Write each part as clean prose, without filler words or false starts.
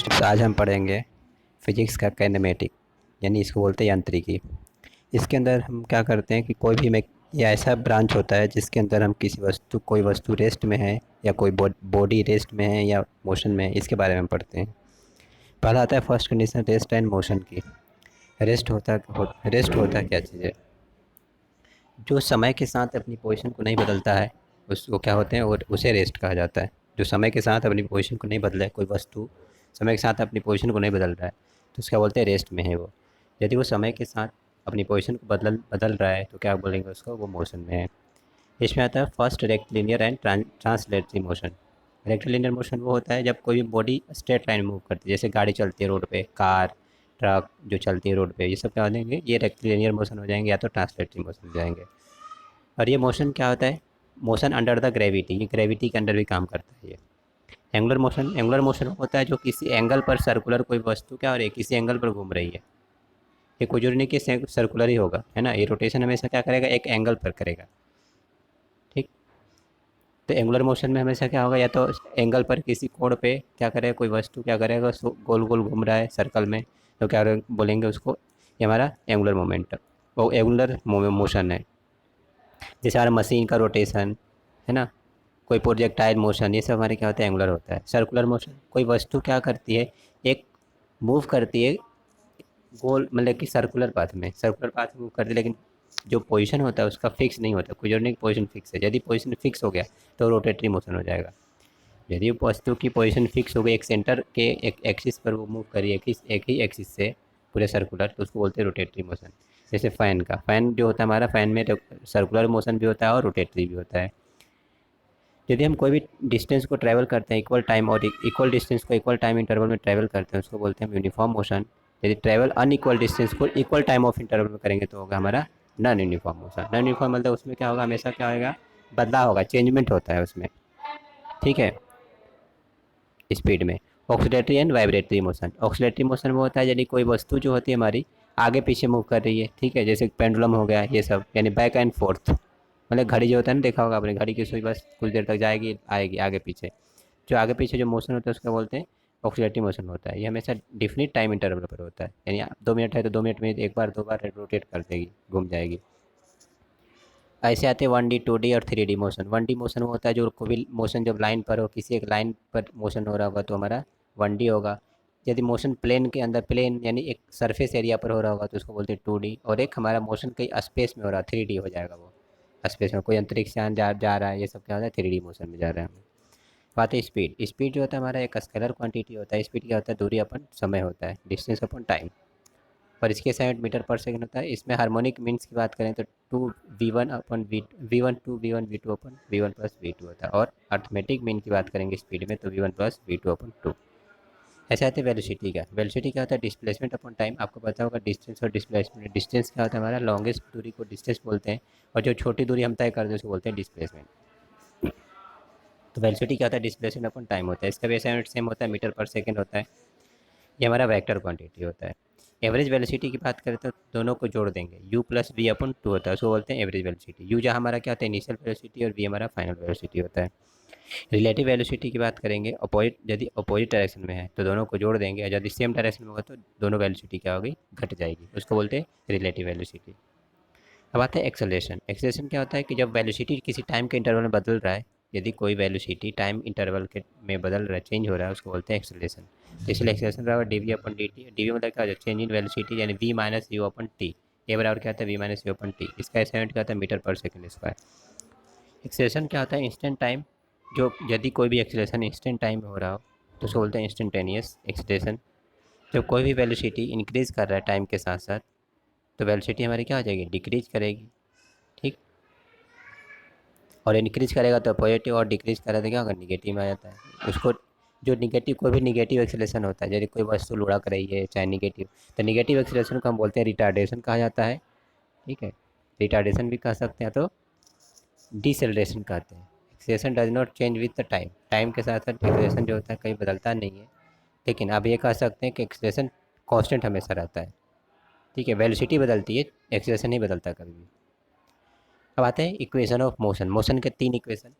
Students, आज हम पढ़ेंगे फिजिक्स का काइनेमेटिक, यानी इसको बोलते हैं यांत्रिकी। इसके अंदर हम क्या करते हैं कि कोई भी में ये ऐसा ब्रांच होता है जिसके अंदर हम कोई वस्तु रेस्ट में है या कोई बॉडी रेस्ट में है या मोशन में है, इसके बारे में पढ़ते हैं। पहला आता है first condition, rest and motion की। रेस्ट होता क्या चीज़ है? जो समय के साथ अपनी पोजीशन को नहीं बदलता है उसको क्या होते हैं, और उसे रेस्ट कहा जाता है। जो समय के साथ अपनी पोजीशन को नहीं बदला है, कोई वस्तु समय के साथ अपनी पोजीशन को नहीं बदल रहा है तो उसका बोलते हैं रेस्ट में है वो। यदि वो समय के साथ अपनी पोजीशन को बदल बदल रहा है तो क्या बोलेंगे उसको, वो मोशन में है। इसमें आता है first rectilinear and translatory motion. Rectilinear motion वो होता है जब कोई भी बॉडी स्ट्रेट लाइन मूव करती है, जैसे गाड़ी चलती है रोड पे, कार, ट्रक जो चलती है रोड पे, ये सब क्या हो जाएंगे, ये रेक्टिलिनियर मोशन हो जाएंगे या तो ट्रांसलेटरी मोशन हो जाएंगे। और ये मोशन क्या होता है, मोशन अंडर द ग्रेविटी, ये ग्रेविटी के अंडर भी काम करता है ये। एंगुलर मोशन होता है जो किसी एंगल पर सर्कुलर कोई वस्तु क्या हो रही है, किसी एंगल पर घूम रही है। ये कोई जरूरी नहीं कि सर्कुलर ही होगा, है ना, ये रोटेशन हमेशा क्या करेगा, एक एंगल पर करेगा। ठीक। तो एंगुलर मोशन में हमेशा क्या होगा, या तो एंगल पर किसी कोण पे क्या करेगा, कोई वस्तु क्या करेगा, गोल गोल घूम रहा है सर्कल में, तो क्या बोलेंगे उसको, ये हमारा एंगुलर मोमेंट, वो एंगुलर मोशन है। जैसे हमारा मशीन का रोटेशन, है ना, कोई प्रोजेक्टाइल मोशन, ये सब हमारे क्या होता है, एंगुलर होता है। सर्कुलर मोशन, कोई वस्तु क्या करती है, एक मूव करती है गोल, मतलब कि सर्कुलर पाथ में मूव करती है, लेकिन जो पोजीशन होता है उसका फिक्स नहीं होता, कोई जरूरी नहीं पोजीशन फिक्स है। यदि पोजीशन फिक्स हो गया तो रोटेटरी मोशन हो जाएगा। यदि वस्तु की पोजीशन फिक्स हो गई, एक सेंटर के एक एक्सिस पर वो मूव करी, एक ही एक्सिस से पूरे सर्कुलर, तो उसको बोलते हैं रोटेटरी मोशन। जैसे फैन जो होता है हमारा, फैन में सर्कुलर मोशन भी होता है और रोटेटरी भी होता है। यदि हम कोई भी डिस्टेंस को ट्रैवल करते हैं इक्वल टाइम, और इक्वल डिस्टेंस को इक्वल टाइम इंटरवल में ट्रैवल करते हैं, उसको बोलते हैं हम यूनिफॉर्म मोशन। यदि ट्रैवल अनइक्वल डिस्टेंस को इक्वल टाइम ऑफ इंटरवल में करेंगे तो होगा हमारा non uniform motion. Non uniform मतलब उसमें क्या होगा, हमेशा क्या होगा, बदलाव होगा, चेंजमेंट होता है उसमें। ठीक है। स्पीड में oscillatory and vibratory motion. Oscillatory motion वो होता है यदि कोई वस्तु जो होती है हमारी आगे पीछे मूव कर रही है, ठीक है, जैसे पेंडुलम हो गया, ये सब यानी बैक एंड फोर्थ। मतलब घड़ी जो होता है ना, देखा होगा आपने, घड़ी की सुई बस कुछ देर तक जाएगी आएगी आगे पीछे, जो आगे पीछे जो मोशन होता है उसका बोलते हैं ऑक्सीलेटरी मोशन होता है। ये हमेशा डिफिनिट टाइम इंटरवल पर होता है, यानी 2 मिनट है तो 2 मिनट में एक बार दो बार रोटेट कर देगी, घूम जाएगी। ऐसे आते हैं 1D 2D और 3D मोशन। 1D मोशन वो होता है जो कोई भी मोशन जब लाइन पर हो, किसी एक लाइन पर मोशन हो रहा होगा तो हमारा 1D होगा। यदि मोशन प्लेन के अंदर, प्लेन यानी एक सरफेस एरिया पर हो रहा होगा तो उसको बोलते हैं 2D। और एक हमारा मोशन कहीं स्पेस में हो रहा है, 3D हो जाएगा वो। स्पेस में कोई अंतरिक्ष यान जा रहा है, ये सब क्या होता है, 3D मोशन में जा रहा है। बात है स्पीड। स्पीड जो होता है हमारा एक स्केलर क्वांटिटी होता है। स्पीड क्या होता है, दूरी अपन समय होता है, डिस्टेंस अपन टाइम। और इसके 7 मीटर पर सेकंड होता है। इसमें हार्मोनिक मीन्स की बात करें तो 2v1 अपन v1 प्लस v2 होता है। और अर्थमेटिक मीन की बात करेंगे स्पीड में तो v1 प्लस v2 अपन 2। ऐसे आते हैं वेलोसिटी का। वेलोसिटी क्या होता है, डिस्प्लेसमेंट अपन टाइम। आपको पता होगा डिस्टेंस और डिस्प्लेसमेंट। डिस्टेंस क्या होता है हमारा, लॉन्गेस्ट दूरी को डिस्टेंस बोलते हैं, और जो छोटी दूरी हम तय करते हैं उसको बोलते हैं डिस्प्लेसमेंट। तो वेलोसिटी क्या होता है, डिस्प्लेसमेंट अपन टाइम होता है। इसका भी असाइनमेंट सेम होता है, मीटर पर सेकेंड होता है। ये हमारा वेक्टर क्वांटिटी होता है। एवरेज वेलोसिटी की बात करें तो दोनों को जोड़ देंगे, u प्लस वी अपन 2 होता है, उसको बोलते हैं एवरेज वेलोसिटी। u जहाँ हमारा क्या होता है, इनिशियल वेलोसिटी, और v हमारा फाइनल वेलोसिटी होता है। रिलेटिव वेलोसिटी की बात करेंगे, अपोजिट, यदि अपोजिट डायरेक्शन में है तो दोनों को जोड़ देंगे, और यदि सेम डायरेक्शन में होगा तो दोनों वेलोसिटी क्या होगी, घट जाएगी, उसको बोलते हैं रिलेटिव वेलोसिटी। अब आता है एक्सेलरेशन। एक्सेलरेशन क्या होता है कि जब वेलोसिटी किसी टाइम के इंटरवल में बदल रहा है, यदि कोई वेलोसिटी टाइम इंटरवल के में बदल रहा है, चेंज हो रहा है, उसको बोलते हैं एक्सेलरेशन। तो इसलिए एक्सेलरेशन बराबर d v upon d t. D v मतलब क्या होता है, चेंज इन वेलोसिटी, यानी v minus u upon t. A बराबर क्या होता है, v minus u upon t. इसका एसआई क्या होता है, मीटर पर सेकंड स्क्वायर। एक्सेलरेशन क्या होता है, इंस्टेंट टाइम। जो यदि कोई भी एक्सेलरेशन इंस्टेंट टाइम में हो रहा हो तो उसको बोलते हैं इंस्टेंटेनियस एक्सेलरेशन। जब कोई भी वेलोसिटी इंक्रीज कर रहा है टाइम के साथ साथ तो वेलोसिटी हमारी क्या हो जाएगी, डिक्रीज करेगी। ठीक। और इनक्रीज करेगा तो पॉजिटिव, और डिक्रीज करेगा तो क्या होगा, निगेटिव में आ जाता है उसको। जो निगेटिव, कोई भी निगेटिव एक्सेलरेशन होता है, जैसे कोई वस्तु लुढ़क रही है चाहे निगेटिव, तो निगेटिव एक्सेलरेशन को हम बोलते हैं रिटार्डेशन कहा जाता है। ठीक है। रिटार्डेशन भी कह सकते हैं, तो डिसेलरेशन कहते हैं। Acceleration does not change with the time. Time के साथ साथ एक्सेलरेशन जो होता है कहीं बदलता नहीं है, लेकिन आप ये कह सकते हैं कि एक्सेलरेशन कांस्टेंट हमेशा रहता है। ठीक है। वेलोसिटी बदलती है, एक्सेलरेशन नहीं बदलता कभी भी। अब आते हैं इक्वेशन ऑफ मोशन। मोशन के 3 equation.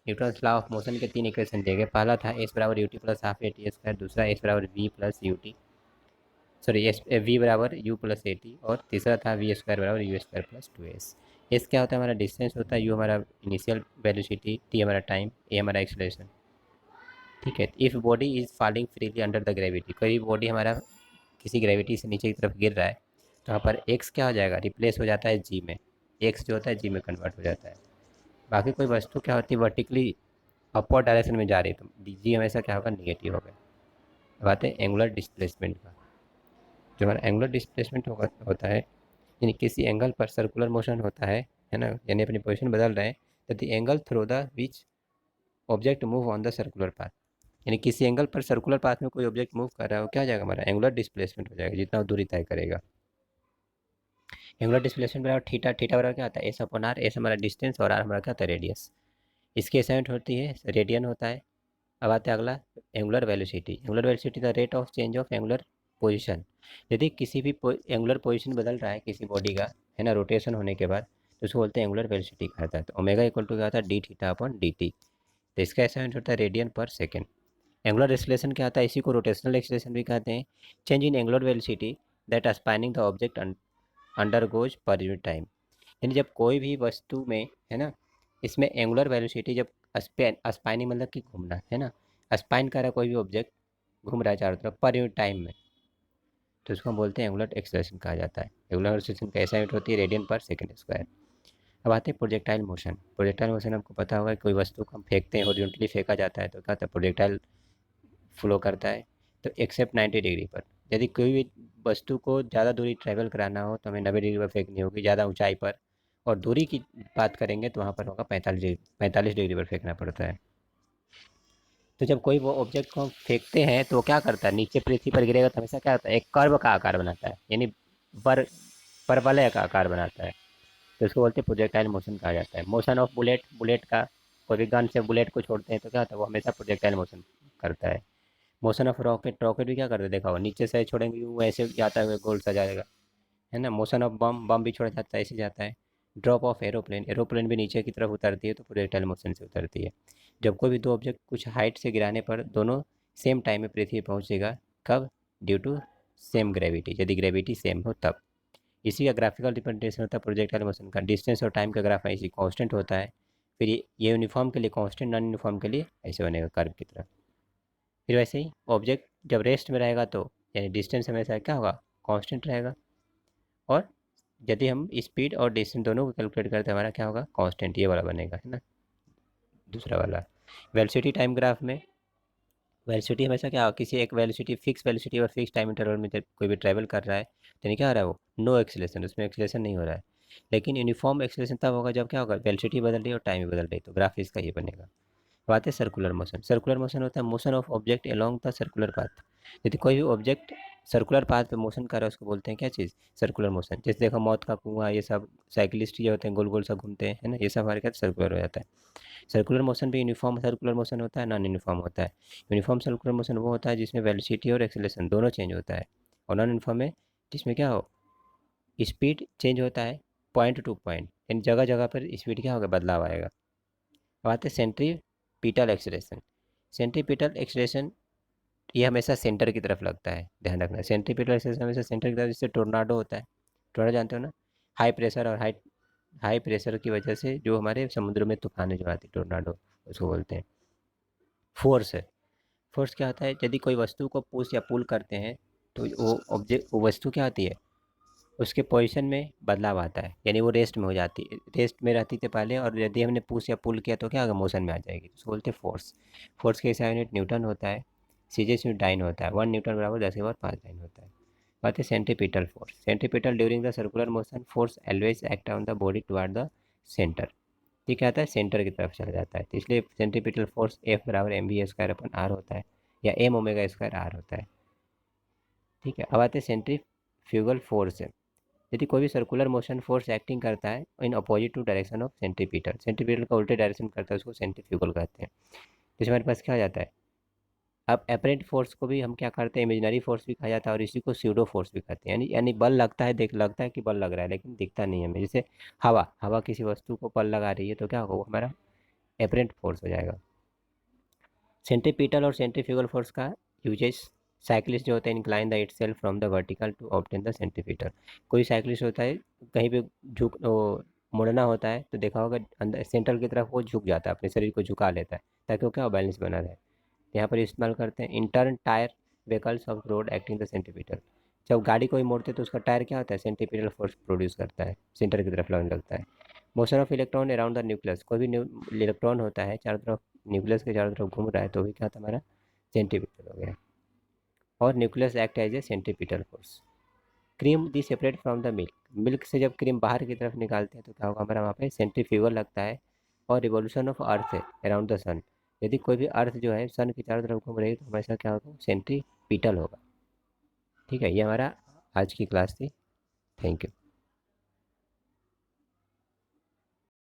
Newton law of motion के 3 इक्वेशन दिए गए। पहला था एस बराबर U T plus half A T square, दूसरा एस बराबर V plus U T, sorry S V बराबर यू प्लस ए टी, और तीसरा था वी स्क्वायर बराबर U square plus two S. S क्या होता है? हमारा डिस्टेंस होता है, यू हमारा इनिशियल वेलोसिटी, टी हमारा टाइम, ए हमारा एक्सेलरेशन। ठीक है, if body is falling freely under the gravity, कोई बॉडी हमारा किसी ग्रेविटी से नीचे की तरफ गिर रहा है तो यहाँ पर एक्स क्या हो जाएगा? रिप्लेस हो जाता है जी में, एक्स जो होता है जी में कन्वर्ट हो जाता है। बाकी कोई वस्तु क्या होती है वर्टिकली अपवर्ड डायरेक्शन में जा रही है तो जी हमेशा क्या होगा? निगेटिव होगा। अब आते हैं एंगुलर डिस्प्लेसमेंट का। जो हमारा एंगुलर डिस्प्लेसमेंट होता है, यानी किसी एंगल पर सर्कुलर मोशन होता है ना, यानी अपनी पोजीशन बदल रहे हैं, तो the angle through the which object move on the circular path, यानी किसी एंगल पर सर्कुलर पाथ में कोई ऑब्जेक्ट मूव कर रहा है वो क्या हो जाएगा? हमारा एंगुलर डिस्प्लेसमेंट हो जाएगा, जितना वो दूरी तय करेगा। एंगुलर डिस्प्लेसमेंट बराबर थीटा, थीटा बराबर क्या होता है? एस अपॉन आर, एस हमारा डिस्टेंस और आर हमारा क्या होता है? रेडियस। इसकी असाइनमेंट होती है रेडियन होता है। अब आते हैं अगला, angular velocity. Angular velocity the rate of change of angular position. यदि किसी भी एंगुलर पोजीशन बदल रहा है किसी बॉडी का, है ना, रोटेशन होने के बाद, तो उसको बोलते हैं एंगुलर वेलोसिटी कहा जाता है। तो ओमेगा इक्वल टू क्या होता है? D theta upon D T. तो इसका असाइनमेंट होता है रेडियन पर सेकेंड। एंगुलर एक्सेलरेशन क्या आता है? इसी को रोटेशनल एक्सेलरेशन भी कहते हैं। Change in angular velocity that spanning the object under goes per unit time, यानी जब कोई भी वस्तु में, है ना, इसमें एंगुलर वेलोसिटी जब स्पाइनिंग मतलब कि घूमना, है ना, स्पाइन कर रहा है कोई भी ऑब्जेक्ट, घूम रहा है चारों तरफ पर यूनिट टाइम में, तो उसको हम बोलते हैं एंगुलर एक्सेलरेशन कहा जाता है। एंगुलर एक्सेलरेशन कैसा यूनिट होती है? रेडियन पर सेकंड स्क्वायर। अब आते हैं प्रोजेक्टाइल मोशन। प्रोजेक्टाइल मोशन आपको पता होगा, कोई वस्तु को हम फेंकते हैं, हॉरिजॉन्टली फेंका जाता है तो क्या होता है? प्रोजेक्टाइल फ्लो करता है। तो एक्सेप्ट 90 डिग्री पर, यदि कोई भी वस्तु को ज़्यादा दूरी ट्रैवल कराना हो तो हमें 90 डिग्री पर फेंकनी होगी, ज़्यादा ऊंचाई पर, और दूरी की बात करेंगे तो वहाँ पर होगा 45 डिग्री पर फेंकना पड़ता है। तो जब कोई वो ऑब्जेक्ट को हम फेंकते हैं तो वो क्या करता है? नीचे पृथ्वी पर गिरेगा तो हमेशा क्या होता है? एक कर्व का आकार बनाता है, यानी वर परवलय का आकार बनाता है। तो इसको बोलते हैं प्रोजेक्टाइल मोशन कहा जाता है। मोशन ऑफ बुलेट, बुलेट का कोई भी गन से बुलेट को छोड़ते हैं तो क्या होता है? वो हमेशा प्रोजेक्टाइल मोशन करता है। मोशन ऑफ रॉकेट, रॉकेट भी क्या करते हैं? देखा हो, नीचे से छोड़ेंगे वो ऐसे जाता है गोल सा जाएगा, है ना। मोशन ऑफ बम, बम भी छोड़ा जाता है, ऐसे जाता है। ड्रॉप ऑफ एरोप्लेन, एरोप्लेन भी नीचे की तरफ उतरती है तो प्रोजेक्टाइल मोशन से उतरती है। जब कोई भी दो ऑब्जेक्ट कुछ हाइट से गिराने पर दोनों सेम टाइम में पृथ्वी पहुंचेगा, कब? ड्यू टू सेम ग्रेविटी, यदि ग्रेविटी सेम हो तब। इसी का ग्राफिकल रिप्रेजेंटेशन होता है प्रोजेक्टाइल मोशन का। डिस्टेंस और टाइम का ग्राफ ऐसे कांस्टेंट होता है, फिर ये यूनिफॉर्म के लिए कांस्टेंट, नॉन यूनिफॉर्म के लिए ऐसे बनेगा कर्व की तरह। फिर वैसे ही ऑब्जेक्ट जब रेस्ट में रहेगा तो यानी डिस्टेंस हमेशा क्या होगा? कांस्टेंट रहेगा। और यदि हम स्पीड और डिस्टेंस दोनों को कैलकुलेट करते हैं, हमारा क्या होगा? कांस्टेंट, ये वाला बनेगा, है ना, दूसरा वाला। वेलोसिटी टाइम ग्राफ में वेलोसिटी हमेशा क्या होगा? किसी एक वेलोसिटी, फिक्स वेलोसिटी और फिक्स टाइम इंटरवल में जब कोई भी ट्रैवल कर रहा है तो नहीं क्या हो रहा है? वो नो एक्सेलेरेशन, उसमें एक्सेलेरेशन नहीं हो रहा है। लेकिन यूनिफॉर्म एक्सेलेरेशन तब होगा जब क्या होगा? वेलोसिटी बदल रही है और टाइम भी बदल रही है, तो ग्राफ इसका ये बनेगा। बात है सर्कुलर मोशन। सर्कुलर मोशन होता है motion of object along the circular path. यदि कोई भी ऑब्जेक्ट सर्कुलर पाथ पे मोशन कर रहा है उसको बोलते हैं क्या चीज़? Circular motion. जैसे देखो मौत का कुआं, ये सब साइकिलिस्ट जो होते हैं गोल गोल सा घूमते हैं, है ना, ये सब हमारे क्या सर्कुलर हो जाता है। सर्कुलर मोशन भी यूनिफॉर्म सर्कुलर मोशन होता है, नॉन यूनिफॉर्म होता है। यूनिफॉर्म सर्कुलर मोशन वो होता है जिसमें वेलोसिटी और एक्सेलरेशन दोनों चेंज होता है, और नॉन यूनिफॉर्म है जिसमें क्या हो? स्पीड चेंज होता है पॉइंट टू पॉइंट, यानी जगह जगह पर स्पीड क्या होगा? बदलाव आएगा। अब आते हैं सेंट्रीपिटल एक्सेलरेशन। सेंट्रीपिटल एक्सेलरेशन ये हमेशा सेंटर की तरफ लगता है, ध्यान रखना। सेंट्रीपिटल एक्सेलरेशन हमेशा सेंटर की तरफ, जिससे टोर्नाडो होता है। टोर्नाडो जानते हो ना? हाई प्रेशर और हाई प्रेशर की वजह से जो हमारे समुद्र में तूफानें जो आती है, टोर्नाडो उसको बोलते हैं। फोर्स है, फोर्स क्या होता है? यदि कोई वस्तु को पुश या पुल करते हैं तो वो ऑब्जेक्ट, वो वस्तु क्या होती है? उसके पोजीशन में बदलाव आता है, यानी वो रेस्ट में हो जाती है, रेस्ट में रहती थी पहले, और यदि हमने पुश या पुल किया तो क्या होगा? मोशन में आ जाएगी, तो उसको बोलते हैं फोर्स। फोर्स के SI यूनिट न्यूटन होता है, CJ यूनिट डाइन होता है। 1 न्यूटन बराबर 10 की पावर 5 डाइन होता है। बात है centripetal force. Centripetal during the circular motion force always act on the body toward the centre. ये क्या आता है? सेंटर की तरफ चला जाता है, तो इसलिए सेंट्रीपिटल फोर्स F बराबर mv² अपन R होता है, या m ओमेगा स्क्वायर R होता है। ठीक है, अब आते हैं सेंट्रीफ्यूगल फोर्स है। यदि कोई भी सर्कुलर मोशन फोर्स एक्टिंग करता है in opposite to direction of centripetal, centripetal का उल्टे डायरेक्शन करता है, उसको सेंट्रीफ्यूगल कहते हैं। तो हमारे पास क्या हो जाता है? अब एपरेंट फोर्स को भी हम क्या करते हैं? इमेजिनरी फोर्स भी कहा जाता है, और इसी को स्यूडो फोर्स भी कहते हैं। यानी बल लगता है, देख लगता है कि बल लग रहा है लेकिन दिखता नहीं है हमें। जैसे हवा, हवा किसी वस्तु को बल लगा रही है तो क्या होगा? वो हमारा एपरेंट फोर्स हो जाएगा। सेंट्रीपिटल और सेंट्रीफ्यूगल फोर्स का यूजेस, साइक्लिस्ट जो होता है incline the itself from the vertical to obtain the centripetal. कोई साइक्लिस्ट होता है कहीं पे झुक मुड़ना होता है तो देखा होगा अंदर सेंटर की तरफ वो झुक जाता है, अपने शरीर को झुका लेता है ताकि वो क्या बैलेंस बना रहे। यहाँ पर इस्तेमाल करते हैं intern tyre vehicles of road acting the centripetal. जब गाड़ी कोई मोड़ते हैं तो उसका टायर क्या होता है, सेंट्रीपिटल फोर्स प्रोड्यूस करता है, सेंटर की तरफ लगने लगता है। Motion of electron around the nucleus, कोई भी इलेक्ट्रॉन होता है चारों तरफ, न्यूक्लियस के चारों तरफ घूम रहा है तो भी क्या था हमारा सेंट्रीपिटल हो गया। और nucleus act as a centripetal force. Cream the separate from the milk, milk से जब क्रीम बाहर की तरफ निकालते हैं तो क्या होगा हमारा वहाँ पे सेंट्रीफ्यूगल लगता है। और revolution of earth around the sun, यदि कोई भी अर्थ जो है सन की चारों तरफ घूम रही है तो हमेशा क्या होगा, सेंट्रीपिटल होगा। ठीक है, ये हमारा आज की क्लास थी। Thank you.